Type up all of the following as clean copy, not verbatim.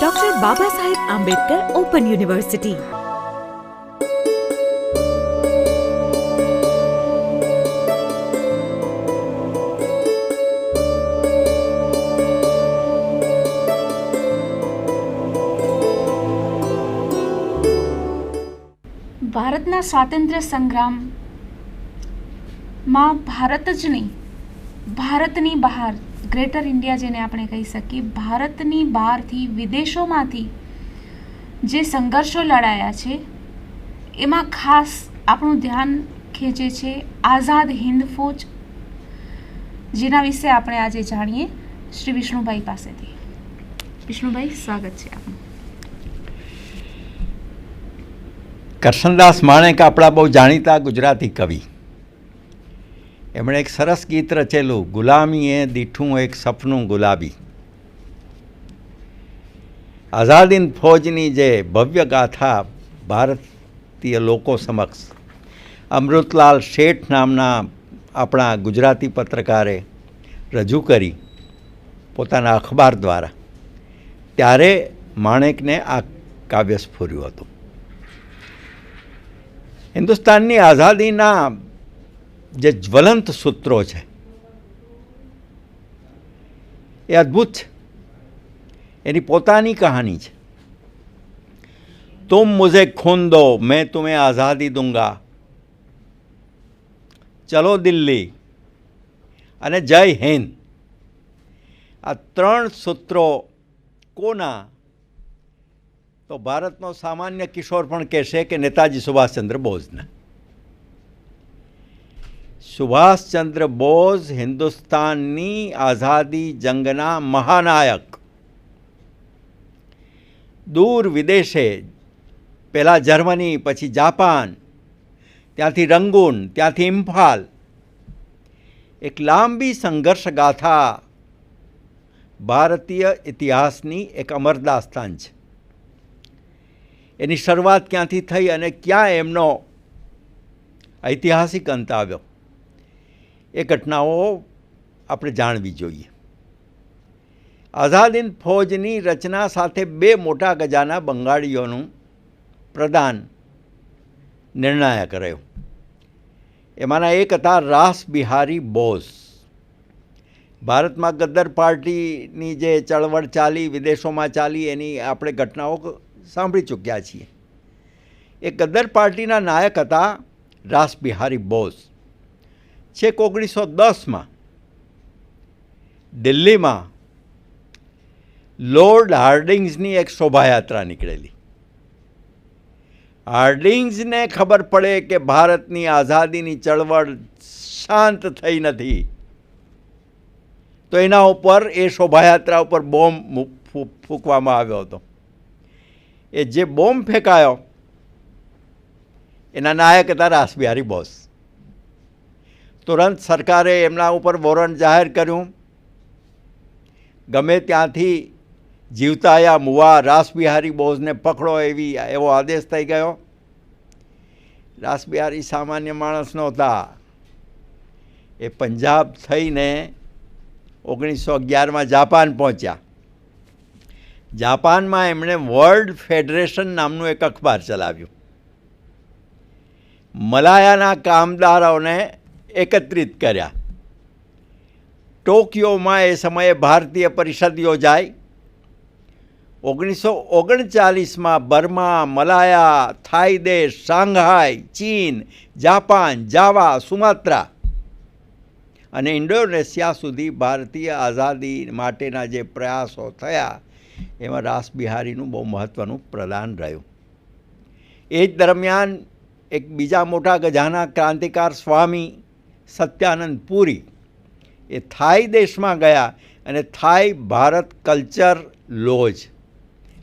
Doctor Baba Saheb Ambedkar open university. ભારતના સ્વાતંત્ર્ય સંગ્રામમાં ભારત જ નહીં, ભારતની બહાર ગ્રેટર ઇન્ડિયા જેને આપણે કહી શકીએ, ભારતની બહારથી વિદેશોમાંથી જે સંઘર્ષો લડાયા છે એમાં ખાસ આપણું ધ્યાન ખેંચે છે આઝાદ હિન્દ ફૌજ, જેના વિશે આપણે આજે જાણીએ શ્રી વિષ્ણુભાઈ પાસેથી. વિષ્ણુભાઈ, સ્વાગત છે આપનું. કરશનદાસ માણેક આપણા બહુ જાણીતા ગુજરાતી કવિ, એમણે એક સરસ ગીત રચેલું, ગુલામીએ દીઠું એક સપનું ગુલાબી. આઝાદીન ફૌજની જે ભવ્ય ગાથા ભારતીય લોકો સમક્ષ અમૃતલાલ શેઠ નામના આપણા ગુજરાતી પત્રકારે રજૂ કરી પોતાના અખબાર દ્વારા, ત્યારે માણેકને આ કાવ્ય સ્ફુર્યું હતું. હિન્દુસ્તાનની આઝાદીના જે જ્વલંત સૂત્રો છે એ અદ્ભુત છે. એની પોતાની કહાની છે. તુમ મુઝે ખૂન દો મેં તુમ્हें આઝાદી દૂંગા, ચલો દિલ્હી અને જય હિન્દ. આ ત્રણ સૂત્રો કોના? તો ભારતનો સામાન્ય કિશોર પણ કહેશે કે નેતાજી સુભાષચંદ્ર બોઝના. સુભાષચંદ્ર બોઝ હિન્દુસ્તાનની આઝાદી જંગના મહાનાયક. દૂર વિદેશે, પહેલાં જર્મની, પછી જાપાન, ત્યાંથી રંગૂન, ત્યાંથી ઇમ્ફાલ, એક લાંબી સંઘર્ષ ગાથા ભારતીય ઇતિહાસની એક અમર દાસ્તાન છે. એની શરૂઆત ક્યાંથી થઈ અને ક્યાં એમનો ઐતિહાસિક અંત આવ્યો, એ ઘટનાઓ આપણે જાણવી જોઈએ. આઝાદ હિન્દ ફૌજની રચના સાથે બે મોટા ગજાના બંગાળીઓનું પ્રદાન નિર્ણાયક રહ્યું. એમાંના એક હતા રાસ બિહારી બોઝ. ભારતમાં ગદ્દર પાર્ટીની જે ચળવળ ચાલી, વિદેશોમાં ચાલી, એની આપણે ઘટનાઓ સાંભળી ચૂક્યા છીએ. એ ગદ્દર પાર્ટીના નાયક હતા રાસ બિહારી બોઝ. છેક 1910માં દિલ્હીમાં લોર્ડ હાર્ડિંગ્સની એક શોભાયાત્રા નીકળેલી. હાર્ડિંગ્સને ખબર પડે કે ભારતની આઝાદીની ચળવળ શાંત થઈ નથી, તો એના ઉપર, એ શોભાયાત્રા ઉપર બોમ્બ ફૂંકવામાં આવ્યો હતો. એ જે બોમ્બ ફેંકાયો એના નાયક હતા રાસ બિહારી બોઝ. તુરંત સરકારે એમના ઉપર વોરંટ જાહેર કર્યું. ગમે ત્યાંથી જીવતા યા મુવા રાસ બિહારી બોઝને પકડો, એવો આદેશ થઈ ગયો. રાસ બિહારી સામાન્ય માણસ નહોતા. એ પંજાબ થઈને 1911માં જાપાન પહોંચ્યા. જાપાનમાં એમણે વર્લ્ડ ફેડરેશન નામનું એક અખબાર ચલાવ્યું. મલાયાના કામદારોને એકત્રિત કર્યા. ટોક્યોમાં એ સમયે ભારતીય પરિષદ યોજાઈ. 1939માં બર્મા, મલાયા, થાઈ દેશ, શાંઘાઈ, ચીન, જાપાન, જાવા, સુમાત્રા અને ઇન્ડોનેશિયા સુધી ભારતીય આઝાદી માટેના જે પ્રયાસો થયા, એમાં રાસ બિહારીનું બહુ મહત્ત્વનું પ્રદાન રહ્યું. એ જ દરમિયાન એક બીજા મોટા ગજાના ક્રાંતિકાર સ્વામી સત્યાનંદ પુરી એ થાઈ દેશમાં ગયા અને થાઈ ભારત કલ્ચર લોજ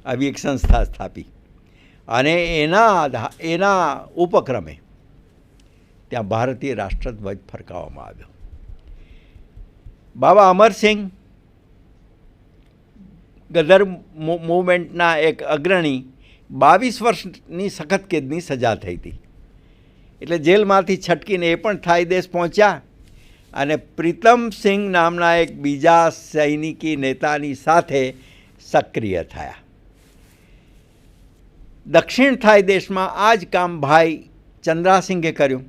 આવી એક સંસ્થા સ્થાપી અને એના ઉપક્રમે ત્યાં ભારતીય રાષ્ટ્રધ્વજ ફરકાવવામાં આવ્યો. બાબા અમરસિંહ ગદર મૂવમેન્ટના એક અગ્રણી, 22 વર્ષની સખત કેદની સજા થઈ હતી. એટલે જેલમાંથી છટકીને એ પણ થાઈ દેશ પહોંચ્યા અને પ્રીતમ સિંહ નામના એક બીજા સૈનિકી નેતાની સાથે સક્રિય થયા. દક્ષિણ થાઈ દેશમાં આ જ કામ ભાઈ ચંદ્રાસિંઘે કર્યું.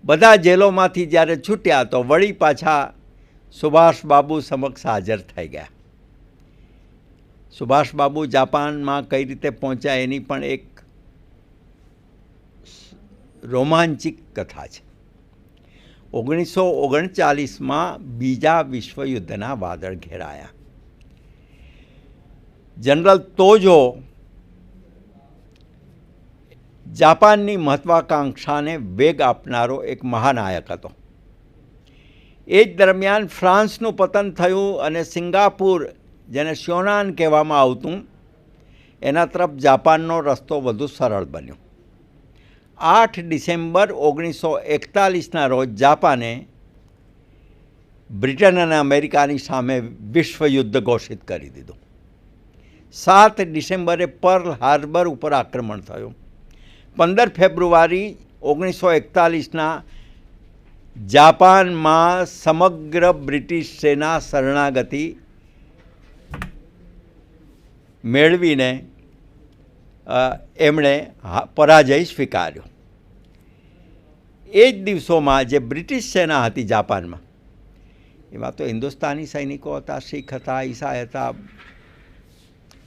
બધા જેલોમાંથી જ્યારે છૂટ્યા તો વળી પાછા સુભાષબાબુ સમક્ષ હાજર થઈ ગયા. સુભાષબાબુ જાપાનમાં કઈ રીતે પહોંચ્યા એની પણ એક રોમાંચિક કથા છે. 1939માં બીજા વિશ્વયુદ્ધના વાદળ ઘેરાયા. જનરલ તોજો જાપાનની મહત્વાકાંક્ષાને વેગ આપનારો એક મહાનાયક હતો. એ જ દરમિયાન ફ્રાન્સનું પતન થયું અને સિંગાપુર, જેને શ્યોનાન કહેવામાં આવતું, એના તરફ જાપાનનો રસ્તો વધુ સરળ બન્યો. 8 ડિસેમ્બર 1941ના રોજ જાપાને બ્રિટન અને અમેરિકાની સામે વિશ્વયુદ્ધ ઘોષિત કરી દીધું. 7 ડિસેમ્બરે પર્લ હાર્બર ઉપર આક્રમણ થયું. 15 ફેબ્રુઆરી 1941ના જાપાનમાં સમગ્ર બ્રિટિશ સેના શરણાગતિ મેળવીને એમણે પરાજય સ્વીકાર્યો. એ જ દિવસોમાં જે બ્રિટિશ સેના હતી જાપાનમાં, એમાં તો હિન્દુસ્તાની સૈનિકો હતા, શીખ હતા, ઈસાઈ હતા,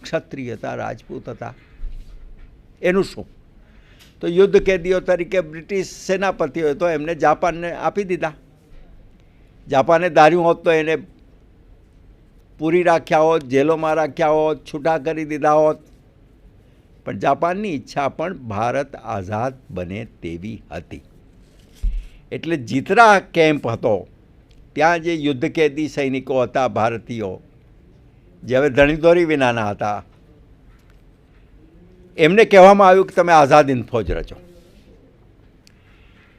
ક્ષત્રિય હતા, રાજપૂત હતા. એનું શું? તો યુદ્ધ કેદીઓ તરીકે બ્રિટિશ સેનાપતિઓ તો એમને જાપાનને આપી દીધા. જાપાને ધાર્યું હોત તો એને પૂરી રાખ્યા હોત, જેલોમાં રાખ્યા હોત, છૂટા કરી દીધા હોત. પણ જાપાનની ઈચ્છા પણ ભારત આઝાદ બને તેવી હતી. એટલે જીતરા કેમ્પ હતો, ત્યાં જે યુદ્ધ કેદી સૈનિકો હતા ભારતીયો, જે હવે ધણીધોરી વિનાના હતા, એમને કહેવામાં આવ્યું કે તમે આઝાદ હિન્દ ફૌજ રચો.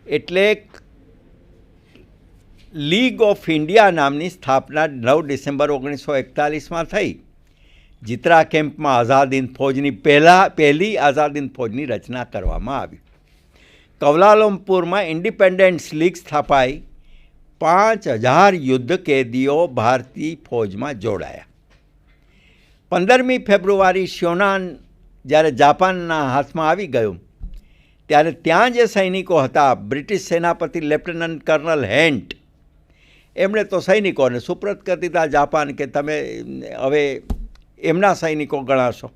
એટલે લીગ ઓફ ઇન્ડિયા નામની સ્થાપના 9 ડિસેમ્બર 1941માં થઈ. જીતરા કેમ્પમાં આઝાદ હિન્દ ફૌજની પહેલી આઝાદ હિન્દ ફૌજની રચના કરવામાં આવી. કૌલાલંપુરમાં ઇન્ડિપેન્ડન્સ લીગ સ્થાપાઈ. 5000 યુદ્ધ કેદીઓ ભારતીય ફૌજમાં જોડાયા. 15મી ફેબ્રુઆરી શ્યોનાન જ્યારે જાપાનના હાથમાં આવી ગયું, ત્યારે ત્યાં જે સૈનિકો હતા, બ્રિટિશ સેનાપતિ લેફ્ટનન્ટ કર્નલ હેન્ટ, એમણે તો સૈનિકોને સુપ્રત કરી દીધા જાપાન કે તમે હવે એમના સૈનિકો ગણાશો.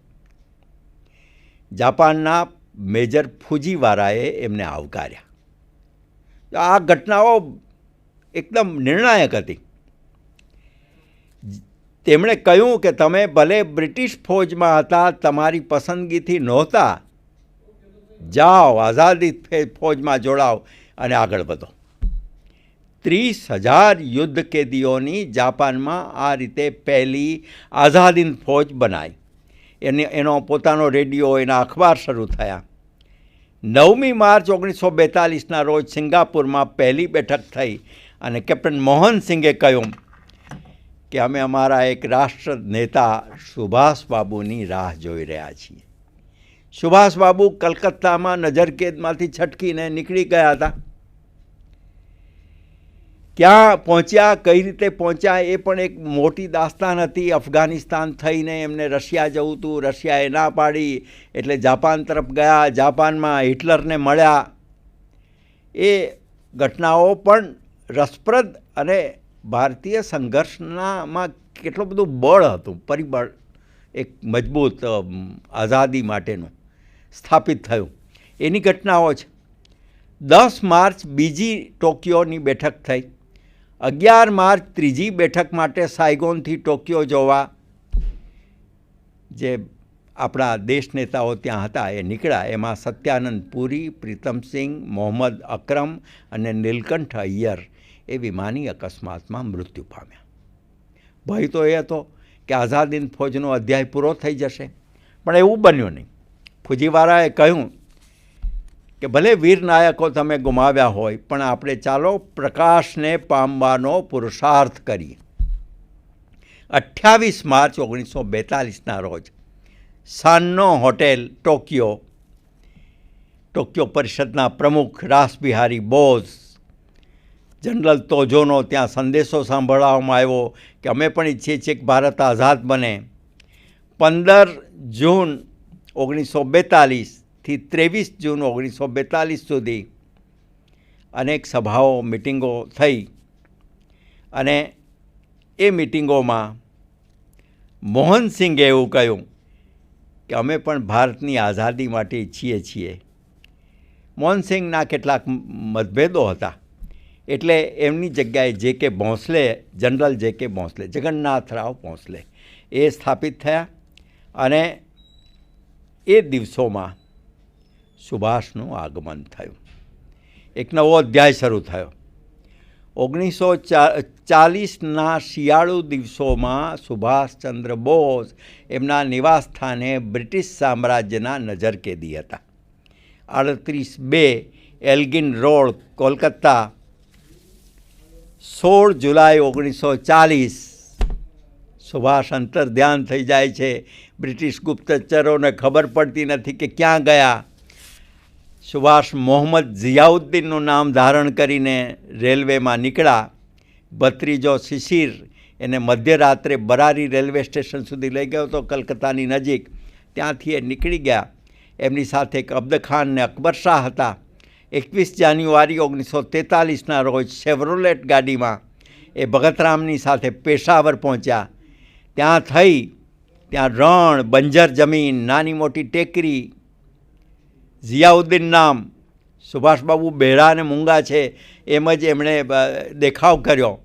જાપાનના મેજર ફુજીવારાએ એમને આવકાર્યા. આ ઘટનાઓ એકદમ નિર્ણાયક હતી. તેમણે કહ્યું કે તમે ભલે બ્રિટિશ ફૌજમાં હતા, તમારી પસંદગીથી નહોતા, જાઓ આઝાદી ફૌજમાં જોડાઓ અને આગળ વધો. 30,000 યુદ્ધ કેદીઓની જાપાનમાં આ રીતે પહેલી આઝાદ હિન્દ ફૌજ બનાવી. એનો પોતાનો રેડિયો, એના અખબાર શરૂ થયા. 9મી માર્ચ 1942ના રોજ સિંગાપુરમાં પહેલી બેઠક થઈ અને કેપ્ટન મોહનસિંઘે કહ્યું કે અમે અમારા એક રાષ્ટ્ર નેતા સુભાષબાબુની રાહ જોઈ રહ્યા છીએ. સુભાષબાબુ કલકત્તામાં નજરકેદમાંથી છટકીને નીકળી ગયા હતા. ક્યાં પહોંચ્યા, કઈ રીતે પહોંચ્યા, એ પણ એક મોટી દાસ્તાન હતી. અફઘાનિસ્તાન થઈને એમને રશિયા જવું હતું, રશિયાએ ના પાડી એટલે જાપાન તરફ ગયા. જાપાનમાં હિટલરને મળ્યા. એ ઘટનાઓ પણ રસપ્રદ અને ભારતીય સંઘર્ષનામાં કેટલું બધું બળ હતું, પરિબળ એક મજબૂત આઝાદી માટેનું સ્થાપિત થયું, એની ઘટનાઓ છે. 10 માર્ચ બીજી ટોક્યોની બેઠક થઈ. 11 માર્ચ ત્રીજી બેઠક માટે સાયગોનથી ટોક્યો જોવા જે આપણા દેશ નેતાઓ ત્યાં હતા એ નીકળ્યા. એમાં સત્યાનંદ પુરી, પ્રીતમસિંહ, મોહમ્મદ અકરમ અને નીલકંઠ અય્યર એ વિમાની અકસ્માતમાં મૃત્યુ પામ્યા. ભય તો એ હતો કે આઝાદ હિન્દ ફૌજનો અધ્યાય પૂરો થઈ જશે, પણ એવું બન્યું નહીં. ફુજીવારાએ કહ્યું કે ભલે વીર નાયકો તમે ગુમાવ્યા હોય, પણ આપણે ચાલો પ્રકાશને પામવાનો પુરુષાર્થ કરીએ. 28 માર્ચ 1942ના રોજ સાન્નો હોટેલ ટોક્યો પરિષદના પ્રમુખ રાસબિહારી બોઝ, જનરલ તોજોનો ત્યાં સંદેશો સાંભળવામાં આવ્યો કે અમે પણ ઈચ્છીએ છીએ કે ભારત આઝાદ બને. 15 જૂન 1942થી 23 જૂન 1942 સુધી અનેક સભાઓ મિટિંગો થઈ અને એ મિટિંગોમાં મોહનસિંઘે એવું કહ્યું કે અમે પણ ભારતની આઝાદી માટે ઈચ્છીએ છીએ. મોહનસિંઘના કેટલાક મતભેદો હતા એટલે એમની જગ્યાએ જે.કે. ભોંસલે, જનરલ જે.કે. ભોંસલે, જગન્નાથરાવ ભોંસલે એ સ્થાપિત થયા અને એ દિવસોમાં સુભાષનું આગમન થયું. એક નવો અધ્યાય શરૂ થયો. 1940ના શિયાળુ દિવસોમાં સુભાષચંદ્ર બોઝ એમના નિવાસસ્થાને બ્રિટિશ સામ્રાજ્યના નજરકેદી હતા. 38-2 એલ્ગિન રોડ, કોલકાતા, 16 જુલાઈ 1940. સુભાષ અંતર્ધ્યાન થઈ જાય છે. બ્રિટિશ ગુપ્તચરોને ખબર પડતી નથી કે ક્યાં ગયા. સુભાષ મોહમ્મદ ઝિયાઉદ્દીનનું નામ ધારણ કરીને રેલવેમાં નીકળ્યા. ભત્રીજો શિશિર એને મધ્યરાત્રે બરારી રેલવે સ્ટેશન સુધી લઈ ગયો હતો, કલકત્તાની નજીક. ત્યાંથી એ નીકળી ગયા. એમની સાથે એક અબ્દખાન ને અકબર શાહ હતા. 21 જાન્યુઆરી 1943ના રોજ શેવરોલેટ ગાડીમાં એ ભગતરામની સાથે પેશાવર પહોંચ્યા. ત્યાં રણ, બંજર જમીન, નાની મોટી ટેકરી. ઝિયાઉદ્દીન નામ, સુભાષબાબુ બહેરા અને મૂંગા છે એમ જ એમણે દેખાવ કર્યો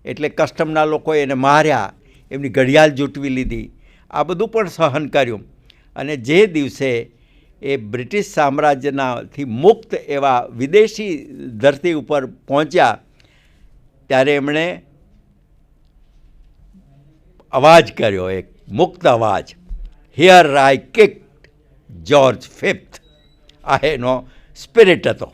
એટલે કસ્ટમના લોકોએ એને માર્યા, એમની ઘડિયાળ જૂટવી લીધી. આ બધું પણ સહન કર્યું અને જે દિવસે એ બ્રિટિશ સામ્રાજ્યનાથી મુક્ત એવા વિદેશી ધરતી ઉપર પહોંચ્યા ત્યારે એમણે અવાજ કર્યો, એક મુક્ત અવાજ, હિયર આઈ કિક્ડ જ્યોર્જ ફિફ્થ. આ એનો સ્પિરિટ હતો.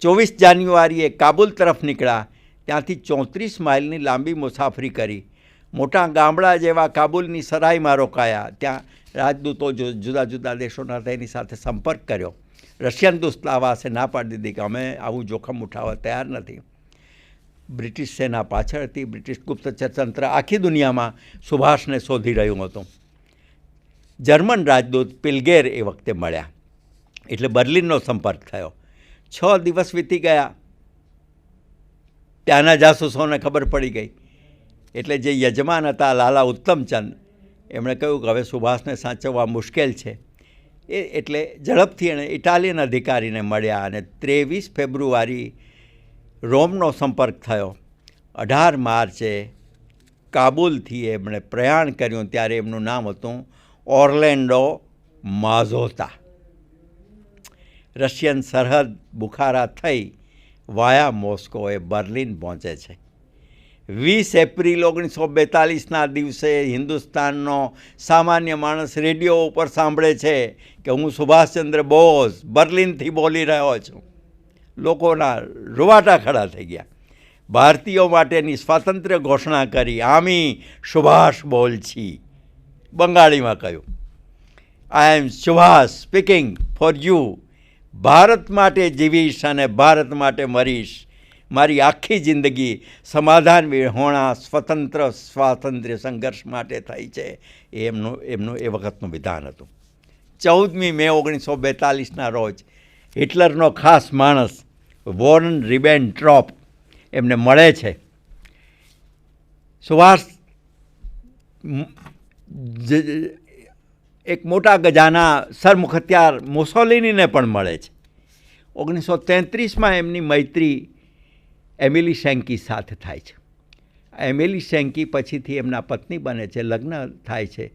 24 જાન્યુઆરીએ કાબુલ તરફ નીકળ્યા. ત્યાંથી 34 માઇલની લાંબી મુસાફરી કરી. મોટા ગામડા જેવા કાબુલની સરાયમાં રોકાયા. ત્યાં રાજદૂતો જુદા જુદા દેશોના હતા, એની સાથે સંપર્ક કર્યો. રશિયન દૂતાવાસે ના પાડી દીધી કે અમે આવું જોખમ ઉઠાવવા તૈયાર નથી. બ્રિટિશ સેના પાછળ હતી. બ્રિટિશ ગુપ્તચર તંત્ર આખી દુનિયામાં સુભાષને શોધી રહ્યું હતું. જર્મન રાજદૂત પિલ્ગેર એ વખતે મળ્યા એટલે બર્લિનનો સંપર્ક થયો. 6 દિવસ વીતી ગયા. ત્યાંના જાસૂસોને ખબર પડી ગઈ એટલે જે યજમાન હતા લાલા ઉત્તમચંદ, એમણે કહ્યું કે હવે સુભાષને સાચવવા મુશ્કેલ છે. એટલે ઝડપથી એણે ઇટાલિયન અધિકારીને મળ્યા અને 23 ફેબ્રુઆરી રોમનો સંપર્ક થયો. 18 માર્ચે કાબુલથી એમણે પ્રયાણ કર્યું. ત્યારે એમનું નામ હતું ઓર્લેન્ડો માઝોતા. રશિયન સરહદ બુખારા થઈ વાયા મોસ્કો એ બર્લિન પહોંચે છે. 20 એપ્રિલ 1942ના દિવસે હિન્દુસ્તાનનો સામાન્ય માણસ રેડિયો ઉપર સાંભળે છે કે હું સુભાષચંદ્ર બોઝ બર્લિનથી બોલી રહ્યો છું. લોકોના રૂવાટા ખડા થઈ ગયા. ભારતીયો માટેની સ્વાતંત્ર્ય ઘોષણા કરી. આમી સુભાષ બોલછી, બંગાળીમાં કહ્યું. I am Subhash speaking for you. Bharat માટે જીવીશ અને ભારત માટે મરીશ. મારી આખી જિંદગી સમાધાન વિહોણા સ્વાતંત્ર્ય સંઘર્ષ માટે થઈ છે. એમનું એ વખતનું વિધાન હતું. 14મી મે 1942ના રોજ હિટલરનો ખાસ માણસ વોરન રિબેનટ્રોપ એમને મળે છે. સુભાષ એક મોટા ગજાના સરમુખ હથિયાર મુસોલિનીને પણ મળે છે. 1933માં એમની મૈત્રી એમિલી શેન્કી સાથે થાય છે. એમિલી શેન્કી પછીથી એમના પત્ની બને છે, લગ્ન થાય છે.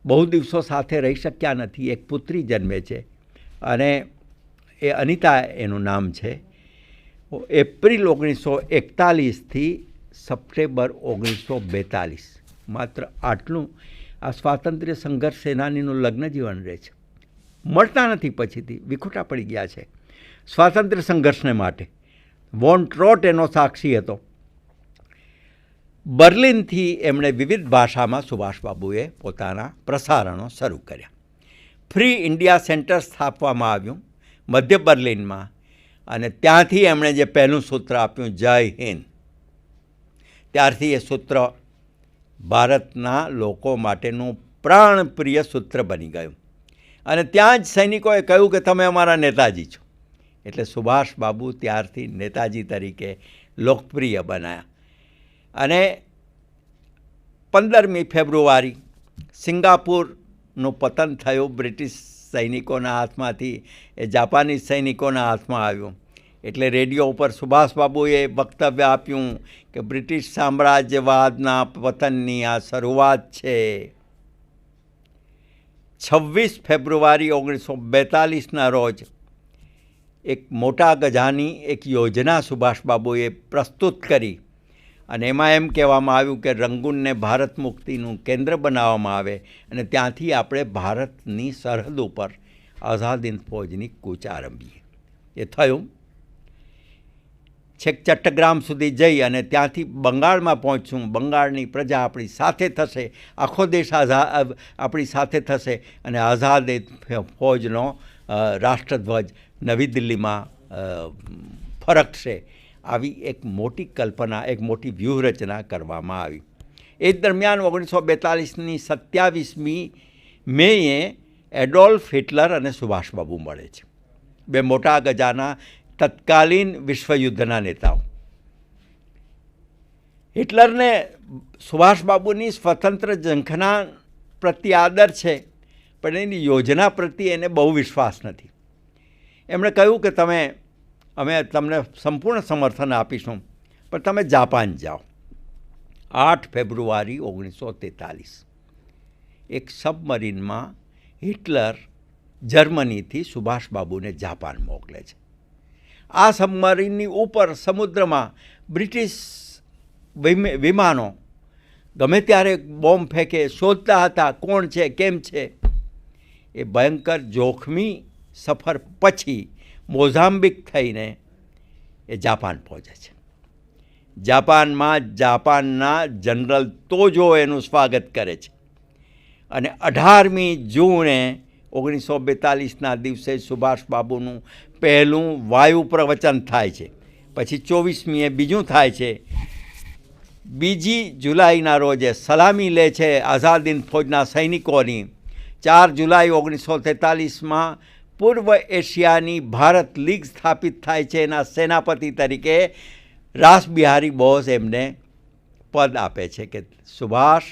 બહુ દિવસો સાથે રહી શક્યા નથી. એક પુત્રી જન્મે છે અને એ અનિતા એનું નામ છે. એપ્રિલ 1941થી સપ્ટેમ્બર 1942 માત્ર આટલું આ સ્વાતંત્ર્ય સંઘર્ષ સેનાનીનું લગ્ન જીવન રહે છે. મળતા નથી, પછીથી વિખૂટા પડી ગયા છે સ્વાતંત્ર્ય સંઘર્ષને માટે. વોન ટ્રોટ એનો સાક્ષી હતો. બર્લિનથી એમણે વિવિધ ભાષામાં સુભાષબાબુએ પોતાના પ્રસારણો શરૂ કર્યા. ફ્રી ઇન્ડિયા સેન્ટર સ્થાપવામાં આવ્યું મધ્ય બર્લિનમાં અને ત્યાંથી એમણે જે પહેલું સૂત્ર આપ્યું, જય હિન્દ, ત્યારથી એ સૂત્ર ભારતના લોકો માટેનું પ્રાણપ્રિય સૂત્ર બની ગયું અને ત્યાં જ સૈનિકોએ કહ્યું કે તમે અમારા નેતાજી છો. એટલે સુભાષબાબુ ત્યારથી નેતાજી તરીકે લોકપ્રિય બન્યા. અને 15મી ફેબ્રુઆરી સિંગાપુરનું પતન થયું બ્રિટિશ સૈનિકોના હાથમાંથી, એ જાપાનીઝ સૈનિકોના હાથમાં આવ્યું. એટલે રેડિયો ઉપર સુભાષબાબુએ વક્તવ્ય આપ્યું કે બ્રિટિશ સામ્રાજ્યવાદના પતનની આ શરૂઆત છે. 26 ફેબ્રુઆરી 1942ના રોજ એક મોટા ગજાની એક યોજના સુભાષબાબુએ પ્રસ્તુત કરી અને એમાં એમ કહેવામાં આવ્યું કે રંગૂનને ભારત મુક્તિનું કેન્દ્ર બનાવવામાં આવે અને ત્યાંથી આપણે ભારતની સરહદ ઉપર આઝાદ હિન્દ ફૌજની કૂચ આરંભીએ. એ થયું. છેક ચટ્ટગ્રામ સુધી જઈ અને ત્યાંથી બંગાળમાં પહોંચશું. બંગાળની પ્રજા આપણી સાથે થશે, આખો દેશ આપણી સાથે થશે અને આઝાદ ફૌજનો રાષ્ટ્રધ્વજ નવી દિલ્હીમાં ફરકશે. આવી એક મોટી કલ્પના, એક મોટી વ્યૂહરચના કરવામાં આવી. એ દરમિયાન 1942ની 27મી મેએ એડોલ્ફ હિટલર અને સુભાષબાબુ મળે છે, બે મોટા ગજાના તત્કાલીન વિશ્વયુદ્ધના નેતાઓ. હિટલરને સુભાષબાબુની સ્વતંત્ર ઝંખના પ્રત્યે આદર છે, પણ એની યોજના પ્રત્યે એને બહુ વિશ્વાસ નથી. એમણે કહ્યું કે અમે તમને સંપૂર્ણ સમર્થન આપીશું, પણ તમે જાપાન જાઓ. 8 ફેબ્રુઆરી 1943 એક સબમરીનમાં હિટલર જર્મનીથી સુભાષબાબુને જાપાન મોકલે છે. આ સબમરીનની ઉપર સમુદ્રમાં બ્રિટિશ વિમાનો ગમે ત્યારે બોમ્બ ફેંકે, શોધતા હતા કોણ છે, કેમ છે. એ ભયંકર જોખમી સફર પછી મોઝામ્બિક થઈને એ જાપાન પહોંચે છે. જાપાનમાં જાપાનના જનરલ તોજો એનું સ્વાગત કરે છે અને 18મી જૂને 1942ના દિવસે સુભાષબાબુનું પહેલું વાયુ પ્રવચન થાય છે. પછી 24મીએ બીજું થાય છે. 2 જુલાઈના રોજે સલામી લે છે આઝાદ હિન્દ ફૌજના સૈનિકોની. 4 જુલાઈ 1943માં પૂર્વ એશિયાની ભારત લીગ સ્થાપિત થાય છે. એના સેનાપતિ તરીકે રાસબિહારી બોઝ એમને પદ આપે છે કે સુભાષ,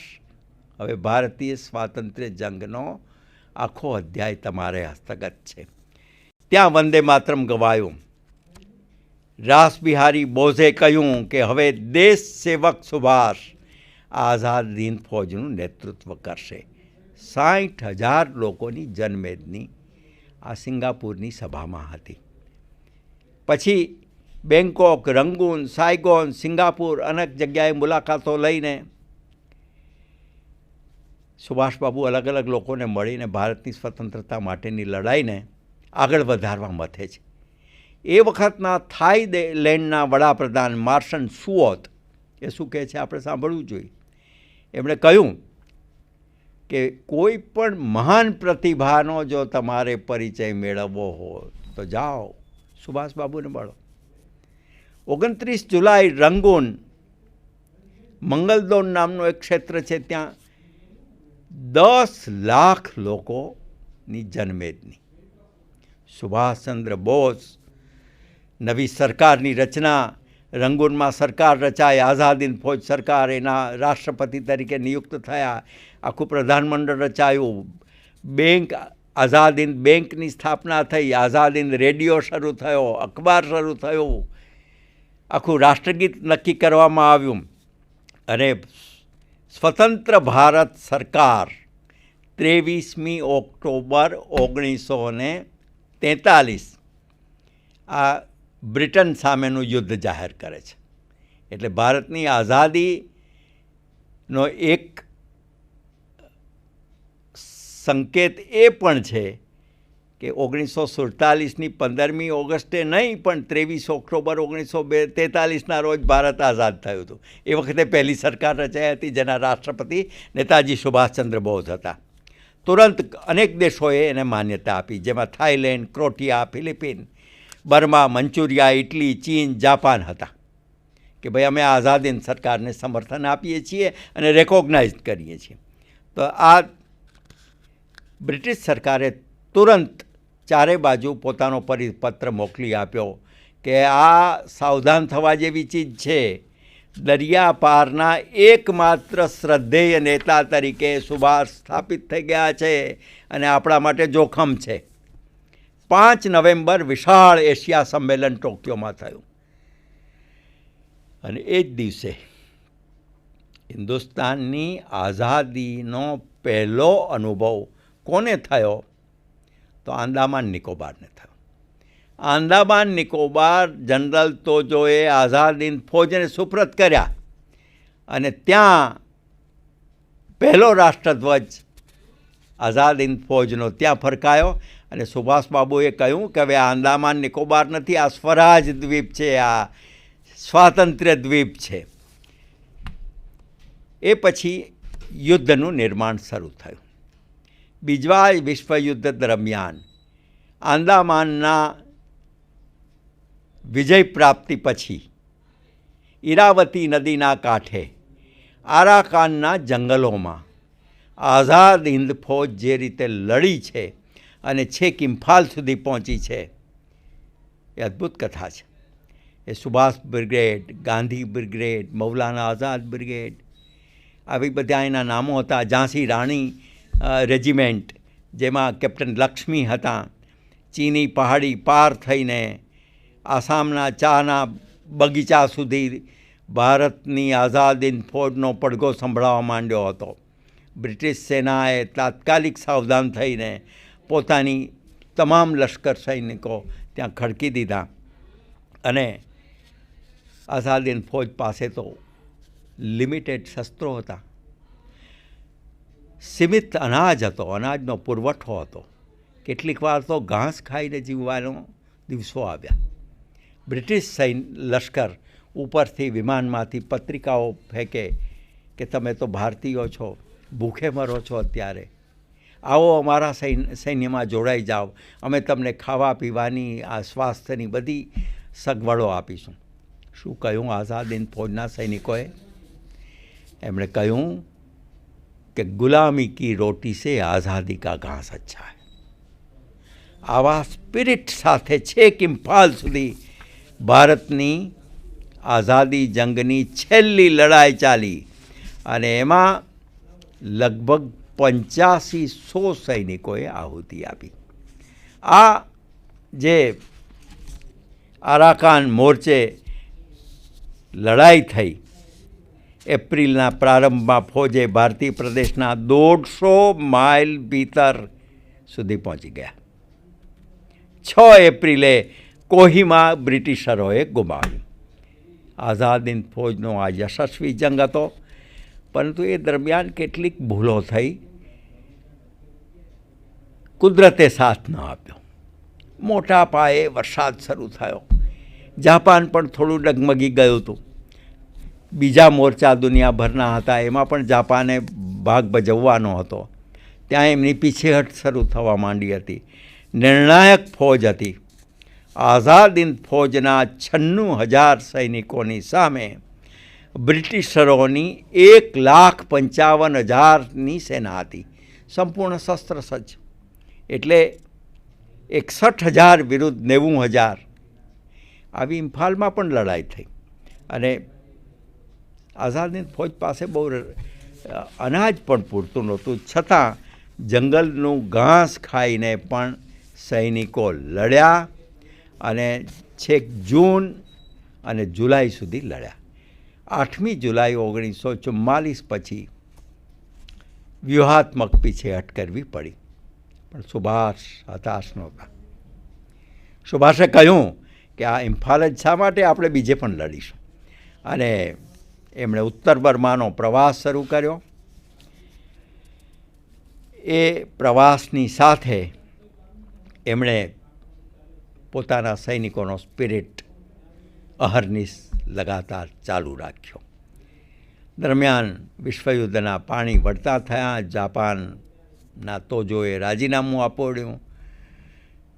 હવે ભારતીય સ્વાતંત્ર્ય જંગનો આખો અધ્યાય તમારે હસ્તગત છે. ત્યાં વંદે માતરમ ગવાયું. રાસબિહારી બોઝે કહ્યું કે હવે દેશ સેવક સુભાષ આઝાદ હિન્દ ફૌજનું નેતૃત્વ કરશે. 60,000 લોકોની જનમેદની આ સિંગાપુરની સભામાં હતી. પછી બેંકોક, રંગૂન, સાયગોન, સિંગાપુર અનેક જગ્યાએ મુલાકાતો લઈને સુભાષબાબુ અલગ અલગ લોકોને મળીને ભારતની સ્વતંત્રતા માટેની લડાઈને આગળ વધારવા મથે છે. એ વખતના થાઈલેન્ડના વડાપ્રધાન માર્શન સુઓત એ શું કહે છે આપણે સાંભળવું જોઈએ. એમણે કહ્યું કે કોઈ પણ મહાન પ્રતિભાનો જો તમારે પરિચય મેળવવો હોય તો જાઓ સુભાષબાબુને મળો. 29 જુલાઈ રંગૂન મંગલદોન નામનું એક ક્ષેત્ર છે, ત્યાં 10 લાખ લોકોની જનમેદની. સુભાષચંદ્ર બોઝ, નવી સરકારની રચના, રંગૂનમાં સરકાર રચાઈ, આઝાદ હિન્દ ફૌજ સરકાર, એના રાષ્ટ્રપતિ તરીકે નિયુક્ત થયા, આખું પ્રધાનમંડળ રચાયું, બેંક આઝાદ હિન્દ બેંકની સ્થાપના થઈ, આઝાદ હિન્દ રેડિયો શરૂ થયો, અખબાર શરૂ થયું, આખું રાષ્ટ્રગીત નક્કી કરવામાં આવ્યું અને સ્વતંત્ર ભારત સરકાર 23મી ઓક્ટોબર 1943 આ બ્રિટન સામેનું યુદ્ધ જાહેર કરે છે. એટલે ભારતની આઝાદીનો એક સંકેત એ પણ છે કે 1947ની 15મી ઓગસ્ટે નહીં, પણ 23 ઓક્ટોબર 1943ના રોજ ભારત આઝાદ થયું હતું. એ વખતે પહેલી સરકાર રચાઈ હતી જેના રાષ્ટ્રપતિ નેતાજી સુભાષચંદ્ર બોઝ હતા. તુરંત અનેક દેશોએ એને માન્યતા આપી, જેમાં થાઈલેન્ડ, ક્રોટિયા, ફિલિપિન, બર્મા, મંચુરિયા, ઇટલી, ચીન, જાપાન હતા કે ભાઈ અમે આઝાદ હિન્દ સરકારને સમર્થન આપીએ છીએ અને રેકોગ્નાઇઝ કરીએ છીએ. તો આ બ્રિટિશ સરકારે તુરંત ચારે બાજુ પોતાનો પરિપત્ર મોકલી આપ્યો કે આ સાવધાન થવા જેવી ચીજ છે. દરિયા પારના એકમાત્ર શ્રદ્ધેય નેતા તરીકે સુભાષ સ્થાપિત થઈ ગયા છે અને આપણા માટે જોખમ છે. 5 નવેમ્બર વિશાળ એશિયા સંમેલન ટોક્યોમાં થયું અને એ જ દિવસે હિન્દુસ્તાનની આઝાદીનો પહેલો અનુભવ કોને થયો? તો આંદામાન નિકોબારને થયો. આંદામાન નિકોબાર જનરલ તોજોએ આઝાદ હિંદ ફૌજને સુપ્રત કર્યા અને ત્યાં પહેલો રાષ્ટ્રધ્વજ આઝાદ હિંદ ફૌજનો ત્યાં ફરકાયો અને સુભાષબાબુએ કહ્યું કે હવે આંદામાન નિકોબાર નથી, આ સ્વરાજ દ્વીપ છે, આ સ્વાતંત્ર્ય દ્વીપ છે. એ પછી યુદ્ધનું નિર્માણ શરૂ થયું. બીજા વિશ્વયુદ્ધ દરમિયાન આંદામાનના વિજય પ્રાપ્તિ પછી ઈરાવતી નદીના કાંઠે આરાકાનના જંગલોમાં આઝાદ હિંદ ફૌજ જે રીતે લડી છે અને છેક ઇમ્ફાલ સુધી પહોંચી છે, એ અદ્ભુત કથા છે. એ Subhash brigade, Gandhi brigade, Maulana Azad brigade, આવી બધા એના નામો હતા. ઝાંસી રાણી રેજિમેન્ટ, જેમાં કેપ્ટન લક્ષ્મી હતા. ચીની પહાડી પાર થઈને આસામના ચાના બગીચા સુધી ભારતની આઝાદ હિંદ ફૌજનો પડઘો સંભળાવવા માંડ્યો હતો. બ્રિટિશ સેનાએ તાત્કાલિક સાવધાન થઈને પોતાની તમામ લશ્કર સૈનિકો ત્યાં ખડકી દીધા અને આઝાદ હિંદ ફૌજ પાસે તો લિમિટેડ શસ્ત્રો હતા, સીમિત અનાજ હતો, અનાજનો પુરવઠો હતો. કેટલીક વાર તો ઘાસ ખાઈને જીવવાનો દિવસો આવ્યા. બ્રિટિશ લશ્કર ઉપરથી વિમાનમાંથી પત્રિકાઓ ફેંકે કે તમે તો ભારતીયો છો, ભૂખે મરો છો, અત્યારે આવો અમારા સૈન્યમાં જોડાઈ જાઓ, અમે તમને ખાવા પીવાની, આ સ્વાસ્થ્યની બધી સગવડો આપીશું. શું કહ્યું આઝાદ હિંદ ફૌજના સૈનિકોએ? એમણે કહ્યું કે ગુલામી કી રોટી સે આઝાદી કા ઘાસ અચ્છા હૈ. આવા સ્પિરિટ સાથે છેક ઇમ્ફાલ સુધી ભારતની આઝાદી જંગની છેલ્લી લડાઈ ચાલી અને એમાં લગભગ 8500 સૈનિકોએ આહુતિ આપી. આ જે આરાકાન મોરચે લડાઈ થઈ, એપ્રિલના પ્રારંભમાં ફૌજે ભારતીય પ્રદેશના 150 માઇલ ભીતર સુધી પહોંચી ગયા. 6 એપ્રિલે કોહિમા બ્રિટિશરોએ ગુમાવ્યું. આઝાદ હિંદ ફૌજનો આ યશસ્વી જંગ હતો, પરંતુ એ દરમિયાન કેટલીક ભૂલો થઈ. કુદરતે સાથ ન આપ્યો. મોટા પાયે વરસાદ શરૂ થયો. જાપાન પણ થોડું ડગમગી ગયું હતું. બીજા મોરચા દુનિયાભરના હતા, એમાં પણ જાપાને ભાગ ભજવવાનો હતો. ત્યાં એમની પીછેહટ શરૂ થવા માંડી હતી. નિર્ણાયક ફૌજ હતી. આઝાદ હિંદ ફૌજના 96,000 સૈનિકોની સામે બ્રિટિશરોની 1,55,000ની સેના હતી, સંપૂર્ણ શસ્ત્રસજ્જ. એટલે 61,000 વિરુદ્ધ 90,000. આવી ઇમ્ફાલમાં પણ લડાઈ થઈ અને આઝાદ હિંદ ફૌજ પાસે બહુ અનાજ પણ પૂરતું નહોતું, છતાં જંગલનું ઘાસ ખાઈને પણ સૈનિકો લડ્યા અને છેક જૂન અને જુલાઈ સુધી લડ્યા. 8મી જુલાઈ 1944 પછી વ્યૂહાત્મક પીછેહટ કરવી પડી, પણ સુભાષ હતાશ નહોતા. સુભાષે કહ્યું કે આ ઇમ્ફાલ જ શા માટે, આપણે બીજે પણ લડીશું. અને એમણે ઉત્તર બર્માનો પ્રવાસ શરૂ કર્યો. એ પ્રવાસની સાથે એમણે પોતાના સૈનિકોનો સ્પિરિટ અહર્નિશ લગાતાર ચાલુ રાખ્યો. દરમિયાન વિશ્વયુદ્ધના પાણી વળતા થયા. જાપાનના તોજોએ રાજીનામું આપોડ્યું.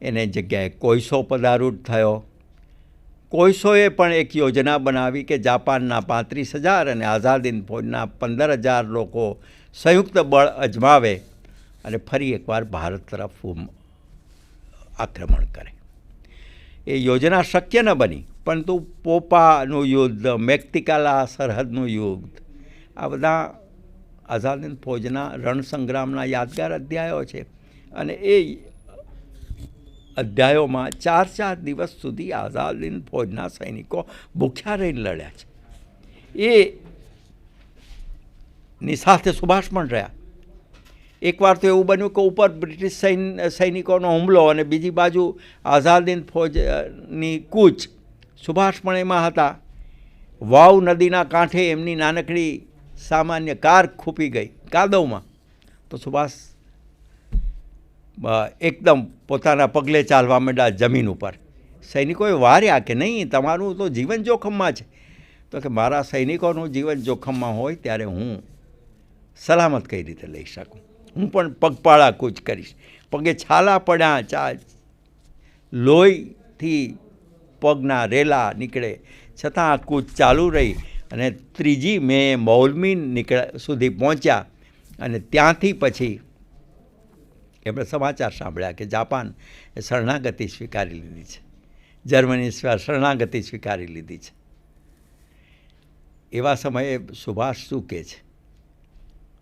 એને જગ્યાએ કોઈસો પદારૂઢ થયો. કોઈસોએ પણ એક યોજના બનાવી કે જાપાનના 35,000 અને આઝાદ હિંદ ફૌજના 15,000 લોકો સંયુક્ત બળ અજમાવે અને ફરી એકવાર ભારત તરફ આક્રમણ કરે. એ યોજના શક્ય ન બની, પરંતુ પોપાનું યુદ્ધ, મેક્તિકાલા સરહદનું યુદ્ધ, આ બધા આઝાદ હિંદ ફૌજના રણસંગ્રામના યાદગાર અધ્યાયો છે. અને એ અધ્યાયોમાં 4 દિવસ સુધી આઝાદ હિંદ ફૌજના સૈનિકો ભૂખ્યા રહીને લડ્યા છે. એની સાથે સુભાષ પણ રહ્યા. એકવાર તો એવું બન્યું કે ઉપર બ્રિટિશ સૈનિકોનો હુમલો અને બીજી બાજુ આઝાદ હિંદ ફૌજની કૂચ. સુભાષ પણ એમાં હતા. વાવ નદીના કાંઠે એમની નાનકડી સામાન્ય કાર ખૂપી ગઈ કાદવમાં, તો સુભાષ એકદમ પોતાના પગલે ચાલવા માંડ્યા જમીન ઉપર. સૈનિકોએ વાર્યા કે નહીં, તમારું તો જીવન જોખમમાં છે. તો કે મારા સૈનિકોનું જીવન જોખમમાં હોય ત્યારે હું સલામત કઈ રીતે લઈ શકું, હું પણ પગપાળા કૂચ કરીશ. પગે છાલા પડ્યા, લોહીથી પગના રેલા નીકળે, છતાં આ કૂચ ચાલુ રહી અને 3 મે મૌલમીન સુધી પહોંચ્યા. અને ત્યાંથી પછી એમણે સમાચાર સાંભળ્યા કે જાપાન એ શરણાગતિ સ્વીકારી લીધી છે, જર્મની શરણાગતિ સ્વીકારી લીધી છે. એવા સમયે સુભાષ શું કહે છે?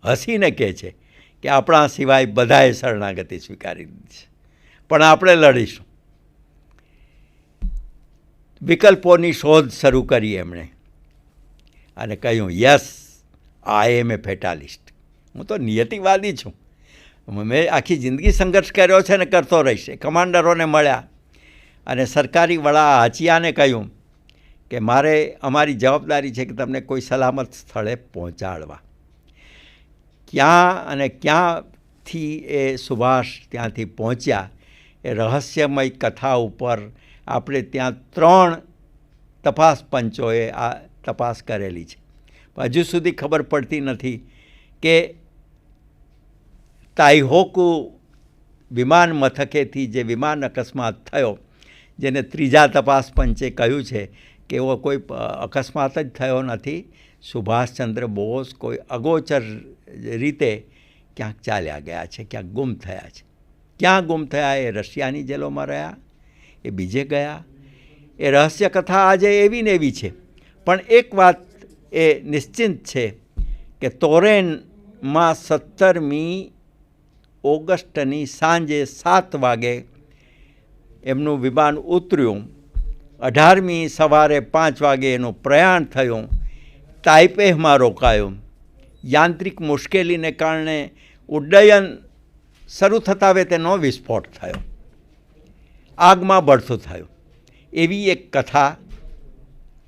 હસીને કહે છે કે આપણા સિવાય બધાએ શરણાગતિ સ્વીકારી લીધી છે, પણ આપણે લડીશું. વિકલ્પોની શોધ શરૂ કરી એમણે અને કહ્યું, યસ, આઈ એમ એ ફેટાલિસ્ટ. હું તો નિયતિવાદી છું. મેં આખી જિંદગી સંઘર્ષ કર્યો છે ને કરતો રહીશ. કમાન્ડરોને મળ્યા અને સરકારી વડા હાચિયાને કહ્યું કે અમારી જવાબદારી છે કે તમને કોઈ સલામત સ્થળે પહોંચાડવા. ક્યાં અને ક્યાંથી એ સુભાષ ત્યાંથી પહોંચ્યા એ રહસ્યમય કથા ઉપર આપણે ત્યાં 3 તપાસ પંચોએ આ તપાસ કરેલી છે. હજુ સુધી ખબર પડતી નથી કે તાઈહોકુ વિમાન મથકેથી જે વિમાન અકસ્માત થયો, જેને 3જા તપાસ પંચે કહ્યું છે કે એવો કોઈ અકસ્માત જ થયો નથી, સુભાષચંદ્ર બોઝ કોઈ અગોચર રીતે ક્યાંક ચાલ્યા ગયા છે, ક્યાંક ગુમ થયા છે. ક્યાં ગુમ થયા? એ રશિયાની જેલોમાં રહ્યા, એ બીજે ગયા. એ રહસ્ય કથા આજે એવી ને એવી છે. પણ એક વાત એ નિશ્ચિત છે કે તોરેનમાં 17મી ઓગસ્ટની સાંજે 7 વાગે એમનું વિમાન ઉતર્યું. 18મી સવારે 5 વાગે એનું પ્રયાણ થયું. તાઇપેમાં રોકાયું. યાંત્રિક મુશ્કેલીને કારણે ઉડ્ડયન શરૂ થતા હવે તેનો વિસ્ફોટ થયો, આગમાં બળતું થયું. એવી એક કથા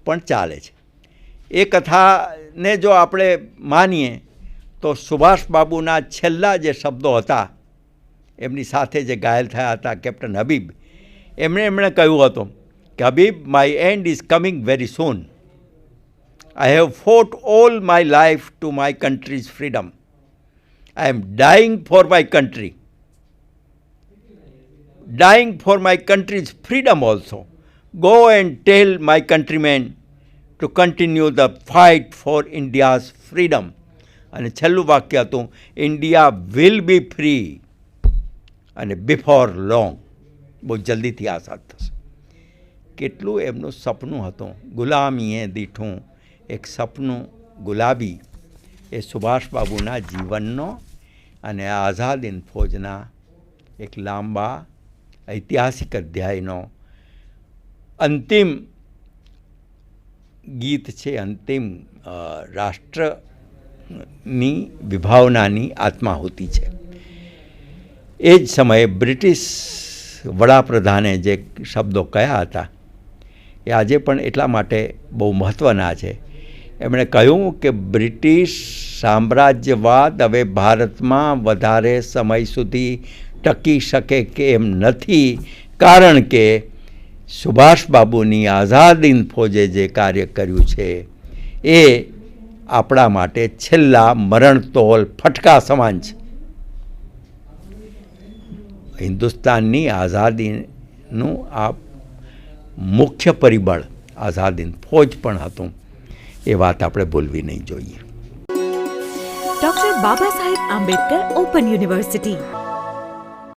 પણ ચાલે છે. એ કથાને જો આપણે માનીએ તો સુભાષબાબુના છેલ્લા જે શબ્દો હતા, એમની સાથે જે ઘાયલ થયા હતા કેપ્ટન હબીબ, એમણે કહ્યું હતું કે Habib, my and is coming very soon. I have fought all my life to my country's freedom. I am dying for my country. Dying for my country's freedom also. Go and tell my countrymen to continue the fight for India's freedom. અને છેલ્લું વાક્ય હતું, India will be free. અને before long. બહુ જલ્દીથી આઝાદ થશે. કેટલું એમનું સપનું હતું, ગુલામીએ દીઠું એક સપનું ગુલાબી. એ સુભાષબાબુના જીવનનો અને આઝાદ હિંદ ફૌજના એક લાંબા ઐતિહાસિક અધ્યાયનો અંતિમ ગીત છે, અંતિમ રાષ્ટ્રની વિભાવનાની આત્માહુતિ છે. એ જ સમયે બ્રિટિશ વડાપ્રધાને જે શબ્દો કહ્યા હતા એ આજે પણ એટલા માટે બહુ મહત્ત્વના છે. એમણે કહ્યું કે બ્રિટિશ સામ્રાજ્યવાદ હવે ભારતમાં વધારે સમય સુધી ટકી શકે કે એમ નથી, કારણ કે સુભાષબાબુની આઝાદ હિંદ ફૌજે જે કાર્ય કર્યું છે એ આપણા માટે છેલ્લા મરણતોલ ફટકા સમાન છે. હિન્દુસ્તાનની આઝાદીનું આ મુખ્ય પરિબળ આઝાદ હિંદ ફૌજ પણ હતું. એ વાત આપણે ભૂલવી નહીં જોઈએ. Doctor Baba Saheb Ambedkar open university